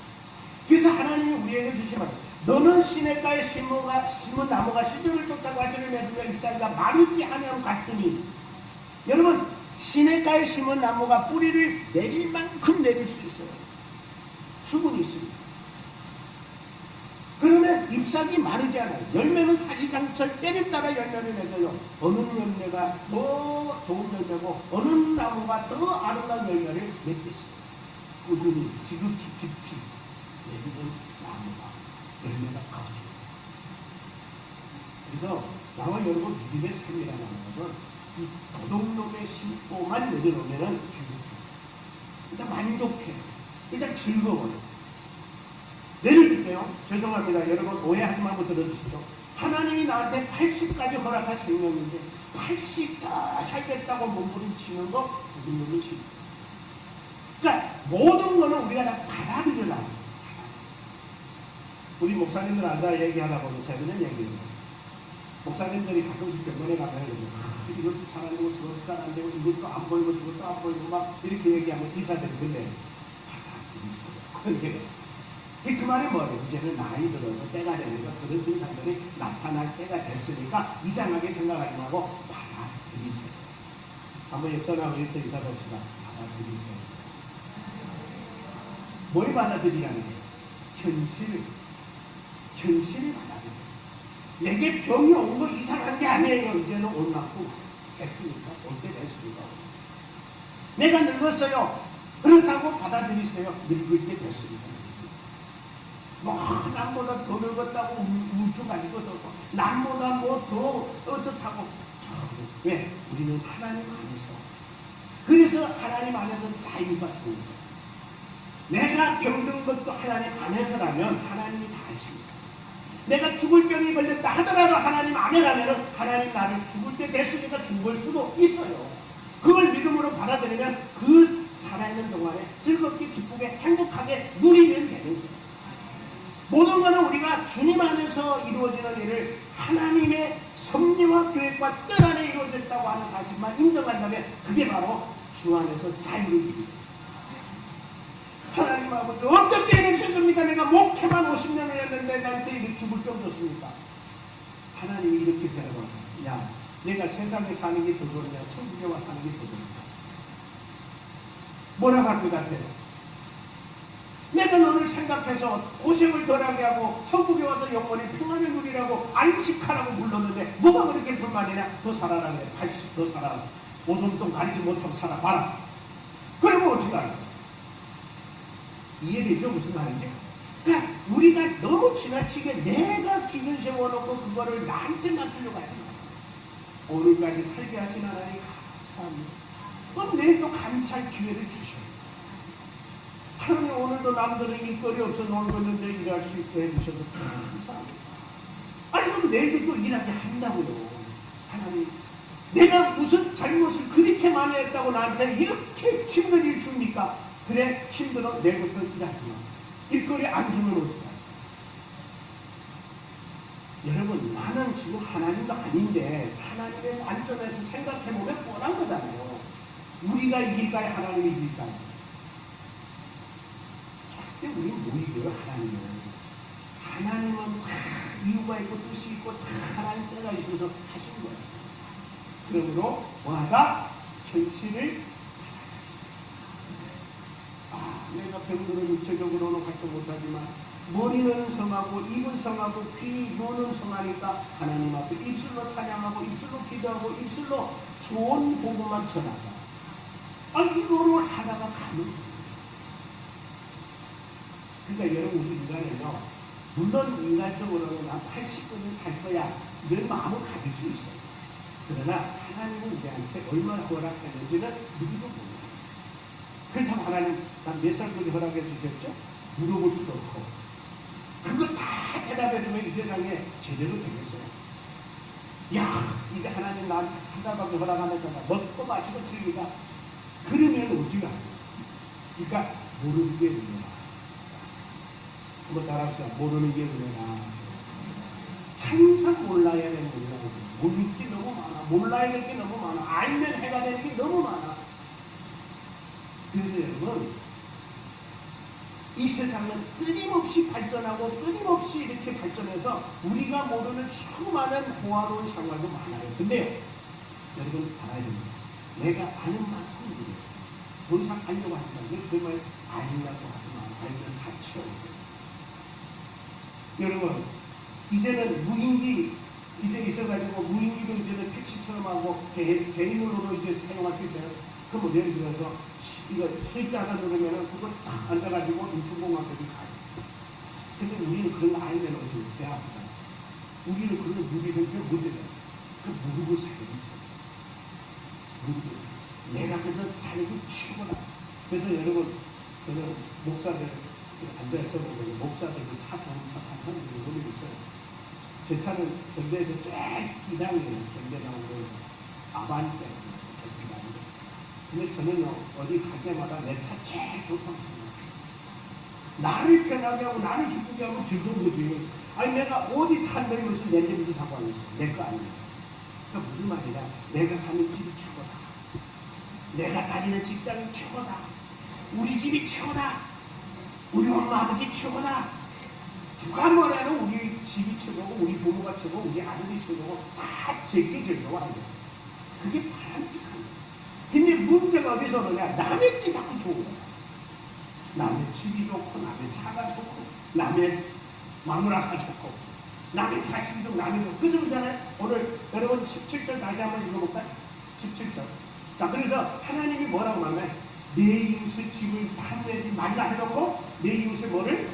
그래서 하나님이 우리에게 주시면 너는 시냇가에 심은 나무가 시중을 쫓아 가시를 맺으며 잎사귀가 마르지 않으면 같으니 여러분 시냇가에 심은 나무가 뿌리를 내릴 만큼 내릴 수 있어요. 수분이 있습니다. 그러면 잎사귀 마르지 않아요. 열매는 사시장철 때를 따라 열매를 맺어요. 어느 열매가 더 좋은 열매고 어느 나무가 더 아름다운 열매를 맺겠어요. 꾸준히 지극히 깊이 내리는 나무가 열매가 커지고 그래서 나와 여러분 믿음의 삶이라는 것은 이 도둑놈의 심보만 내려놓으면 행복해요. 일단 만족해요. 일단 즐거워요. 예를 들게요. 죄송합니다. 여러분 오해하지 말고 들어주시죠. 하나님이 나한테 80까지 허락할 생명인데 80 더 살겠다고 몸부림치는 거 도둑놈의 심보. 그러니까 모든 거는 우리가 다 받아들여야 합니다. 우리 목사님들 앉아 얘기하다 보면 재밌는 얘기예요. 목사님들이 가끔씩 병원에 가면 이것도 잘 안 되고 저것도 잘 안 되고 이것도 안 보이고 저것도 안 보이고 막 이렇게 얘기하면 의사들이 근데 받아들이세요. 그 말이 뭐예요? 이제는 나이 들어서 때가 되니까 그런 증상들이 나타날 때가 됐으니까 이상하게 생각하지 말고 받아들이세요. 한번 옆 사람하고 이렇게 인사 봅시다. 받아들이세요. 뭘 받아들이라는 거예요? 현실을 받아들여요. 내게 병이 온 거 이상한 게 아니에요. 이제는 올 만큼 했으니까, 올 때 됐으니까. 내가 늙었어요. 그렇다고 받아들이세요. 늙을 때 됐으니까. 남보다 더 늙었다고 우울증 가지고 남보다 더 어떻다고. 왜? 우리는 하나님 안에서. 그래서 하나님 안에서 자유가 좋은 거예요. 내가 병든 것도 하나님 안에서라면 하나님이 다 하십니다. 내가 죽을 병이 걸렸다 하더라도 하나님 안에라면 하나님 나를 죽을 때 됐으니까 죽을 수도 있어요. 그걸 믿음으로 받아들이면 그 살아있는 동안에 즐겁게 기쁘게 행복하게 누리면 되는 거예요. 모든 것은 우리가 주님 안에서 이루어지는 일을 하나님의 섭리와 계획과 뜻 안에 이루어졌다고 하는 사실만 인정한다면 그게 바로 주 안에서 자유를 이룹니다. 하나님 아버지 어떻게 이러셨습니까? 내가 목회만 50년을 했는데 나한테 이렇게 죽을 병 줬습니까? 하나님이 이렇게 대답합니다. 야, 내가 세상에 사는 게 더 좋으냐 천국에 와 사는 게 더 좋으냐. 뭐라고 할 것 같아요? 내가 너를 생각해서 고생을 덜하게 하고 천국에 와서 영원히 평안을 누리라고 안식하라고 불렀는데 뭐가 그렇게 불만이냐? 더 살아라 그래. 80 더 살아라. 오줌통 가리지 못하고 살아봐라. 그러면 어떻게 할까? 이해되죠? 무슨 말인지? 그러니까 우리가 너무 지나치게 내가 기준 세워놓고 그거를 나한테 맞추려고 하지 마요. 오늘까지 살게 하신 하나님 감사합니다. 그럼 내일 또 감사할 기회를 주셔요. 하나님 오늘도 남들은 일거리 없어 놀겠는데 일할 수 있게 해주셔서 감사합니다. 아니 그럼 내일도 또 일하게 한다고요. 하나님 내가 무슨 잘못을 그렇게 많이 했다고 나한테 이렇게 힘든 일 줍니까? 그래 힘들어 내일부터 일하지 마. 일거리 안 주면 어떡해? 여러분 나는 지금 하나님도 아닌데 하나님의 관점에서 생각해보면 뻔한 거잖아요. 우리가 이길까요? 하나님이 이길까요? 절대 우리는 못 이겨요. 하나님은 다 이유가 있고 뜻이 있고 다 하나님 때가 있어서 하신 거예요. 그러므로 뭐하자? 현실을 내가 병들어 육체적으로는 활동 못하지만 머리는 성하고 입은 성하고 귀, 눈은 성하니까 하나님 앞에 입술로 찬양하고 입술로 기도하고 입술로 좋은 복음만 전하자. 이거를 하다가 가는 거예요. 그러니까 여러분 우리 인간은요. 물론 인간적으로는 난 80년을 살 거야. 이런 마음을 가질 수 있어요. 그러나 하나님은 우리한테 얼마나 허락했는지는 누구도 몰라요. 그렇다고 하나님 난 몇 살까지 허락해 주셨죠? 물어볼 수도 없고 그거 다 대답해주면 이 세상에 제대로 되겠어요. 야 이제 하나님 나한테 한 달밖에 허락 안 했잖아. 먹고 마시고 즐기다. 그러면 어디가? 그러니까 모르는 게 은혜라. 한번 따라합시다. 모르는 게 은혜라. 항상 몰라야 되는 은혜라. 모르는 게 너무 많아. 몰라야 될 게 너무 많아. 알면 해가 되는 게 너무 많아. 그래서 여러분 이 세상은 끊임없이 발전하고 끊임없이 이렇게 발전해서 우리가 모르는 수많은 호화로운 생활도 많아요. 근데요 여러분 알아야 됩니다. 내가 아는 만큼 그래요. 더 이상 알려고 하지 말고 그래서 정말 알려고 하지 말고 알면 다 치워요. 여러분 이제는 무인기 이제 있어가지고 무인기도 이제는 택시처럼 하고 개인으로도 이제 사용할 수 있어요. 그럼 예를 들어서 이거 스위치 하나 누르면은 그거 딱 앉아가지고 인천공항까지 가요. 근데 우리는 그런 거 알면 어떻게 합니까? 우리는 그런 거 누리는 게 문제잖아요. 그 모르고 살기 모르고 내가 그래서 살기 최고다. 그래서 여러분 저는 목사들 앉아서 보면 목사들 차 좋은 차 타는 사람들이 노리고 있어요. 제 차는 경대에서 제일 이당이에요. 경대 나오고 아반떼 근데 저는 어디 갈 때마다 내 차 제일 좋다고 생각해요. 나를 편하게 하고 나를 기쁘게 하고 즐거운 거지. 아니 내가 어디 탄다니 무슨 렌즈부터 사고 하겠어. 내 거 아니야. 그러니까 무슨 말이냐. 내가 사는 집이 최고다. 내가 다니는 직장이 최고다. 우리 집이 최고다. 우리 엄마 아버지 최고다. 누가 뭐라도 우리 집이 최고고 우리 부모가 최고고 우리 아들이 최고고 다 제게 즐거워하는 거야. 그게 바람직한 거야. 근데 문제가 어디서 오느냐? 남의 게 자꾸 좋은 거야. 남의 집이 좋고 남의 차가 좋고 남의 마누라가 좋고 남의 자식이 좋고 남의 좋고 그래서 그러잖아요. 오늘 여러분 17절 다시 한번 읽어볼까요? 17절. 자, 그래서 하나님이 뭐라고 하면 내 이웃의 집을 탐내지 말라 해놓고 내 이웃의 뭐를?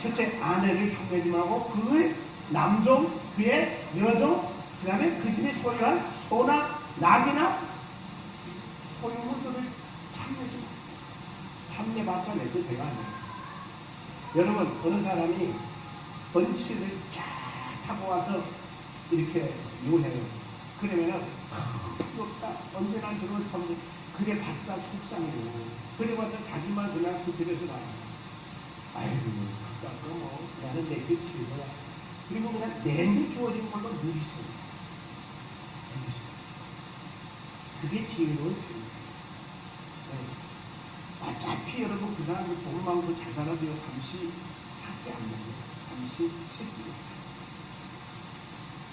첫째 아내를 탐내지 말고 그의 남종, 그의 여종, 그 다음에 그 집에 소유한 소나 낙이나 소유물들을 탐내지 말고 탐내봤자 내 거 대가 아니에요. 여러분 어느 사람이 번치를 쫙 타고 와서 이렇게 요해요. 그러면은 부럽다. 언제나 저걸 타고 그래 봤자 속상해요. 그래 봤자 자기만 그냥 수필에서 나요. 아이고 그거 뭐 나는 내게 즐거워. 그리고 그냥 내게 주어진 걸로 누리세요. 그게 지혜로운 삶이에요. 어차피 여러분 그 사람들 돈 많고 잘 살아도요 34개 안 먹어요. 33개.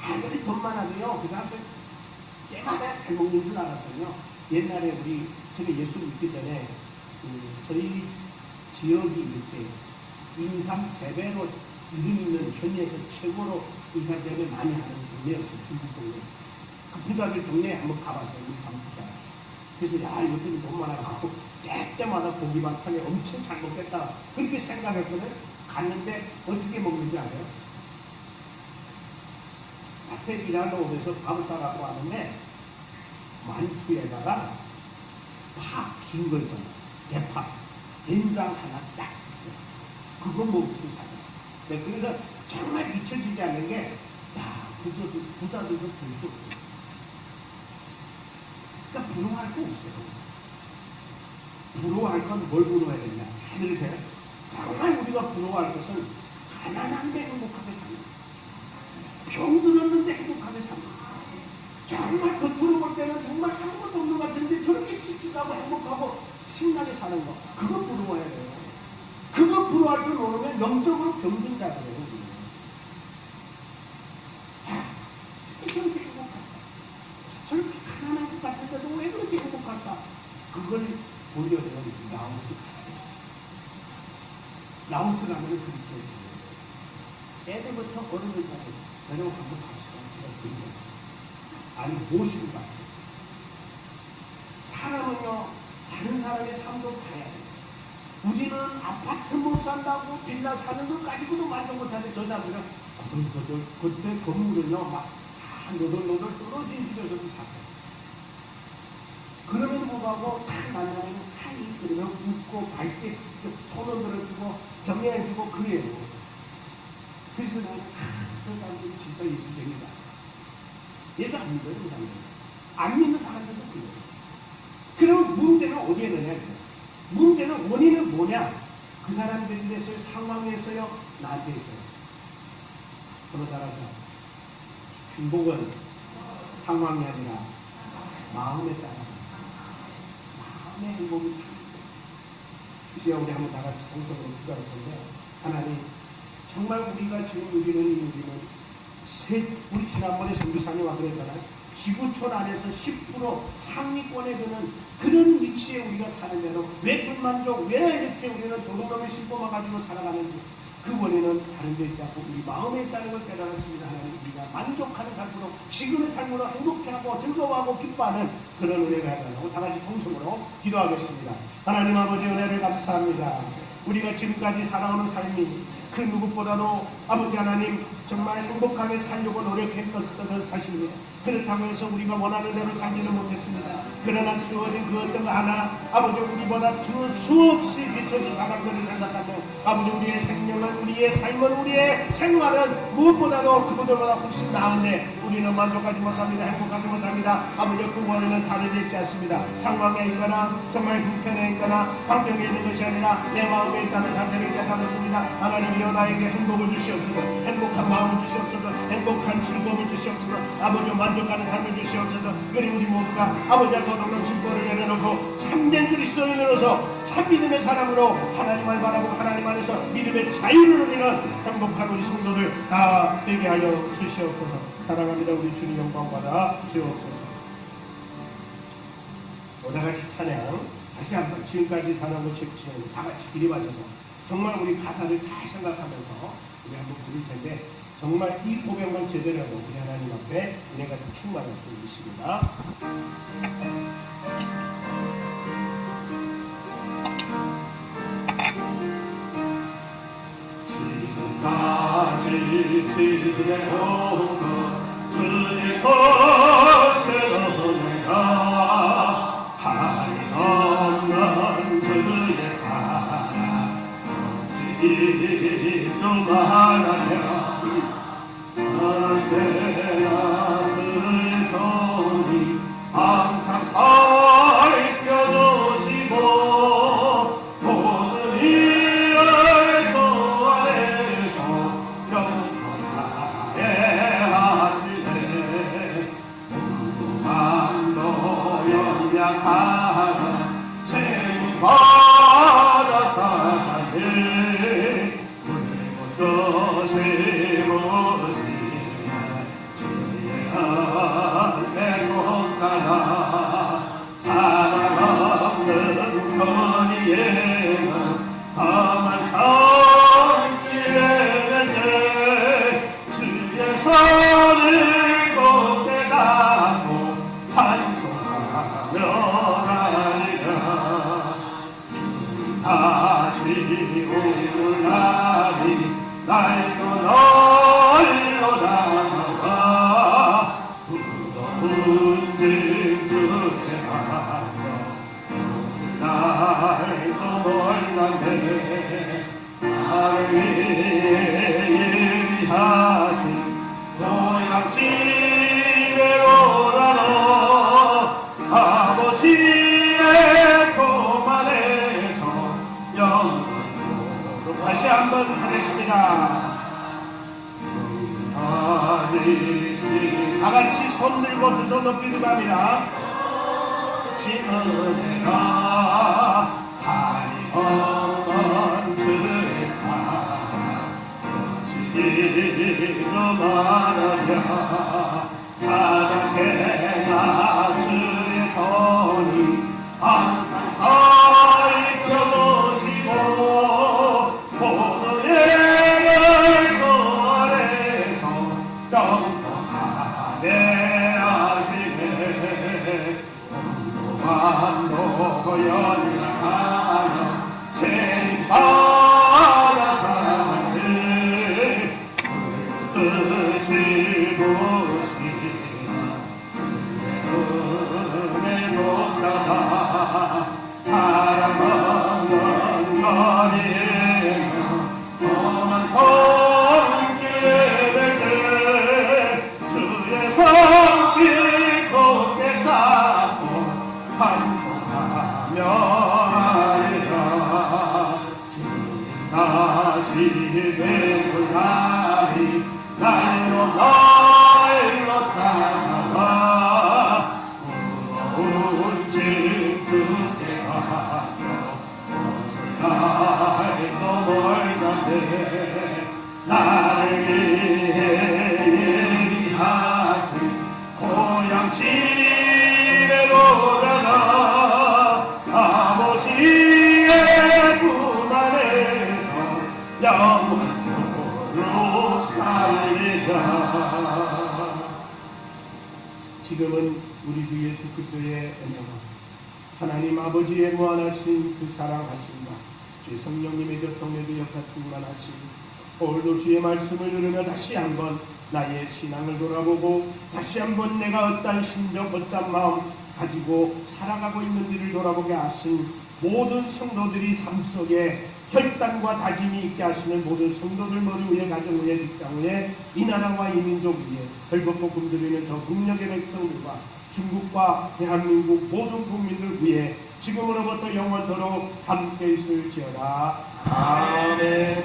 아무리 돈 많아도요 그 사람들 때마다 잘 먹는 줄 알았거든요. 옛날에 우리 제가 예수 믿기 전에 저희 지역이 이렇게 인삼 재배로 이름 있는 현지에서 최고로 인삼 재배 많이 하는 동네였어요. 중국 동네. 그 부자들 동네에 한번 가봤어요. 인삼 부자. 그래서 야 이것들이 돈 많아가지고 때때마다 고기 반찬에 엄청 잘 먹겠다 그렇게 생각했거든. 갔는데 어떻게 먹는지 아세요? 앞에 일하러 오면서 밥을 싸갖고 왔는데 만두에다가 파 긴 거 있잖아. 대파 된장 하나 딱 있어요. 그거 먹고 살아요. 네, 그래서 정말 잊혀지지 않는 게 야 부자들도 볼 수 없어요. 그러니까 부러워할 거 없어요. 부러워할 건 뭘 부러워해야 되냐? 잘 들으세요. 정말 우리가 부러워할 것은 가난한데 행복하게 사는 병 들었는데 행복하게 사는 정말 겉으로 볼 때는 정말 아무것도 없는 것 같은데 저렇게 씩씩하고 행복하고 신나게 사는 거 그거 부러워해야 돼요. 그거 부러워할 줄 모르면 영적으로 병든 자들이에요. 저렇게 행복할까? 저렇게 가난한 것 같은데도 왜 그렇게 행복할까? 그걸 보려면 라오스 가세요. 라오스 가면 그렇게 해요. 애들부터 어른들까지 여러분 한번 갑시다. 제가 드립니다. 아니 모시고 가요. 사람은요 다른 사람의 삶도 봐야 돼요. 우리는 아파트 못 산다고 빌라 사는 것 가지고도 만족 못하는데 저 사람들은 그때 건물은요 막 다 노돌노돌 떨어진 집에서도 살아요. 그러면 뭐하고 딱 만나면 하이 그러면 웃고 밝게 손을 들어주고 격려해주고 그래요. 그래서 나는 그 사람들이 진짜 예수쟁이다. 예수 안 믿어요. 그 사람들. 안 믿는 사람들도 그래요. 그러면 문제는 어디에 있느냐. 문제는 원인은 뭐냐. 그 사람들이 있어요. 상황에 있어요. 나한테 있어요. 그런 사람들 행복은 상황이 아니라 마음에 따라 마음의 행복이 참 이제 우리 한번 다 같이 성적으로 기도할 건데 하나님 정말 우리가 지금 누리는 우리 지난번에 선교사님과 그랬잖아요. 지구촌 안에서 10% 상위권에 드는 그런 위치에 우리가 사는 대로 왜 불만족, 왜 이렇게 우리는 도둑놈의 신고만 가지고 살아가는지 그 원인은 다른 데 있지 않고 우리 마음에 있다는 걸 깨달았습니다. 하나님 우리가 만족하는 삶으로 지금의 삶으로 행복해하고 즐거워하고 기뻐하는 그런 은혜가 해달라고 다 같이 통성으로 기도하겠습니다. 하나님 아버지 은혜를 감사합니다. 우리가 지금까지 살아오는 삶이 그 누구보다도 아버지 하나님 정말 행복하게 살려고 노력했던 사실입니다. 그렇다고 해서 우리가 원하는 대로 살지는 못했습니다. 그러나 주어진 그 어떤 하나 아버지 우리보다 그 수없이 뒤처진 사람들을 생각하며 아버지 우리의 생명은 우리의 삶은 우리의 생활은 무엇보다도 그분들보다 훨씬 나은데 우리는 만족하지 못합니다. 행복하지 못합니다. 아버지 그 원인은 다르지 있지 않습니다. 상황에 있거나 정말 형편에 있거나 환경에 있는 것이 아니라 내 마음에 있다는 사실을 깨달았습니다. 하나님이여 나에게 행복을 주시옵소서. 주시옵소서. 행복한 마음을 주시옵소서. 행복한 즐거움을 주시옵소서. 아버지 만족하는 삶을 주시옵소서. 그리고 우리 모두가 아버지와 더없는 증거를 내려놓고 참된 그리스도인으로서 참 믿음의 사람으로 하나님을 바라고 하나님 안에서 믿음의 자유를 누리는 행복한 우리 성도들 다 되게 하여 주시옵소서. 사랑합니다. 우리 주님 영광 받아 주옵소서. 오다같이 찬양 다시 한번 지금까지 사는 것 지금 다 같이 기립하셔서 정말 우리 가사를 잘 생각하면서 우리 한번 부를 텐데 정말 이 고백만 제대로 하고 우리 하나님 앞에 은혜가 충만할 수 있습니다. 지금까지 지내온 것 주의 것으로 내가 한없는 주의 사랑 이도 말하며 언제나 그의 손이 항상 살펴주시고 모든 일을 저 안에서 영원하게 하시네. 궁금함도 연약하는 죄인 받아 사네. 것이 무엇이냐 주의 은혜 좋다나 사랑 없는 거리에는 험한 성길에는 주의 손을 곱게 잡고 찬송하며 가리라. 다시 올 날이 날도 널로 나가 부러운 짐 주게 하며 날도 멀다네. 나를 위해 예비하신 고향집에 오라노 아버지의 품 안에서 영원토록 다시 한번 하겠습니다. 다같이 손 들고 두 손 높이 들어갑니다. 지은혜가 하리없는 주의 사랑 지기로 말하며 사랑해나 주의 손이 항상 살펴보시고 모든 일을 저 안에서 영원하게 하시네. 공동함도 연락하여 죄인 받아 사랑을 뜻이 보시나 주의 은혜 좋다가 사랑 없는 거리에는 험한 손길을 주의 손길 곱게 잡고 찬송하며 하리라. 주님 다시 뵙을 날이 날로 따라가 무거운 짐 주게 하며 날도 멀던데 나를 위해 예비하신 고향집에 돌아가 아버지의 품 안에서 영원토록 살리라. 지금은 우리 주 예수 그리스도의 은혜와 하나님 아버지의 무한하신 그 사랑하심과 주 성령님의 교통에도 역사 충만하시고 오늘도 주의 말씀을 들으며 다시 한번 나의 신앙을 돌아보고 다시 한번 내가 어떤 심정 어떤 마음 가지고 살아가고 있는지를 돌아보게 하신 모든 성도들이 삶 속에 결단과 다짐이 있게 하시는 모든 성도들 머리 위에 가정 위에 직장 위에 이 나라와 이 민족 위에 헐벗고 굶주리는 저 국력의 백성들과 중국과 대한민국 모든 국민들 위해 지금으로부터 영원토록 함께 있을지어다. 아멘.